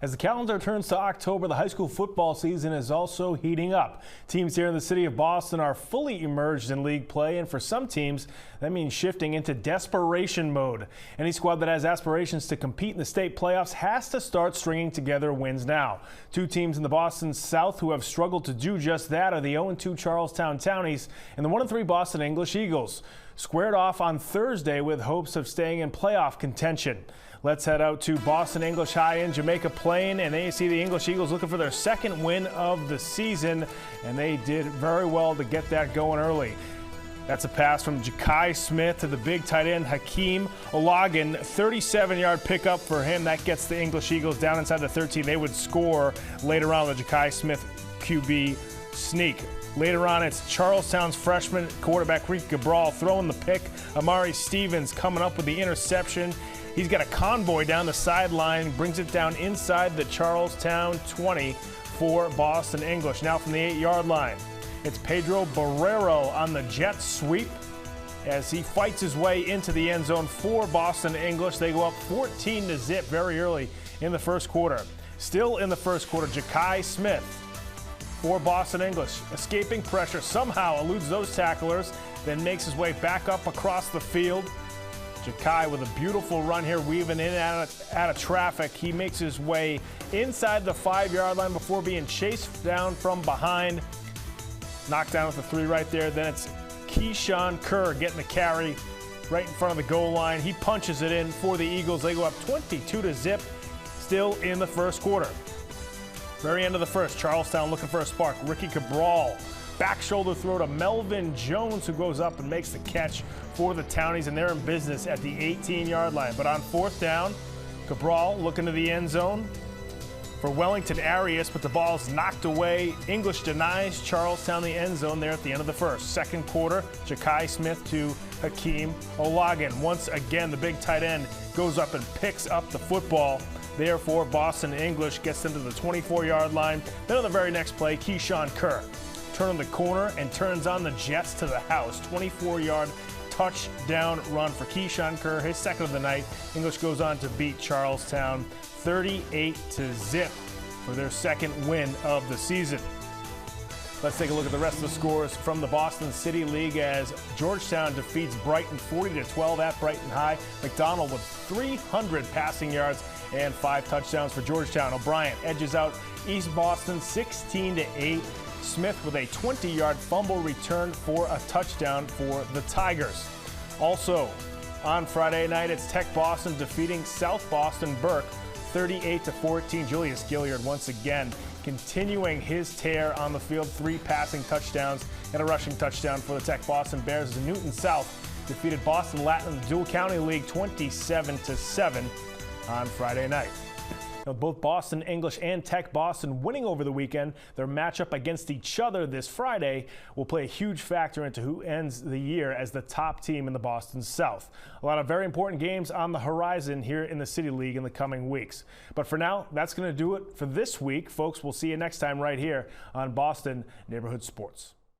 As the calendar turns to October, the high school football season is also heating up. Teams here in the city of Boston are fully immersed in league play, and for some teams, that means shifting into desperation mode. Any squad that has aspirations to compete in the state playoffs has to start stringing together wins now. Two teams in the Boston South who have struggled to do just that are the 0-2 Charlestown Townies and the 1-3 Boston English Eagles. Squared off on Thursday with hopes of staying in playoff contention. Let's head out to Boston English High in Jamaica Plain, and they see the English Eagles looking for their second win of the season, and they did very well to get that going early. That's a pass from Ja'Kai Smith to the big tight end Hakeem Olagan. 37-yard pickup for him. That gets the English Eagles down inside the 13. They would score later on with the Ja'Kai Smith QB sneak. Later on, it's Charlestown's freshman quarterback Ricky Cabral throwing the pick. Amari Stevens coming up with the interception. He's got a convoy down the sideline, brings it down inside the Charlestown 20 for Boston English. Now from the 8-yard line, it's Pedro Barrero on the jet sweep as he fights his way into the end zone for Boston English. They go up 14-0 very early in the first quarter. Still in the first quarter, Ja'Kai Smith for Boston English, escaping pressure, somehow eludes those tacklers, then makes his way back up across the field. Ja'Kai with a beautiful run here, weaving in and out of traffic. He makes his way inside the 5-yard line before being chased down from behind. Knocked down with the 3 right there. Then it's Keyshawn Kerr getting the carry right in front of the goal line. He punches it in for the Eagles. They go up 22-0, still in the first quarter. Very end of the first, Charlestown looking for a spark. Ricky Cabral, back shoulder throw to Melvin Jones, who goes up and makes the catch for the Townies, and they're in business at the 18-yard line. But on fourth down, Cabral looking to the end zone for Wellington Arias, but the ball's knocked away. English denies Charlestown the end zone there at the end of the first. Second quarter, Ja'Kai Smith to Hakeem Olagan. Once again, the big tight end goes up and picks up the football. Therefore, Boston English gets them to the 24-yard line. Then on the very next play, Keyshawn Kerr turning the corner and turns on the Jets to the house. 24-yard touchdown run for Keyshawn Kerr, his second of the night. English goes on to beat Charlestown 38-0 for their second win of the season. Let's take a look at the rest of the scores from the Boston City League as Georgetown defeats Brighton 40-12 at Brighton High. McDonald with 300 passing yards and 5 touchdowns for Georgetown. O'Brien edges out East Boston 16-8. Smith with a 20-yard fumble return for a touchdown for the Tigers. Also on Friday night, it's Tech Boston defeating South Boston Burke 38-14. Julius Gilliard once again continuing his tear on the field. 3 passing touchdowns and a rushing touchdown for the Tech Boston Bears as Newton South defeated Boston Latin in the Dual County League 27-7 on Friday night. Now, both Boston English and Tech Boston winning over the weekend. Their matchup against each other this Friday will play a huge factor into who ends the year as the top team in the Boston South. A lot of very important games on the horizon here in the City League in the coming weeks. But for now, that's going to do it for this week. Folks, we'll see you next time right here on Boston Neighborhood Sports.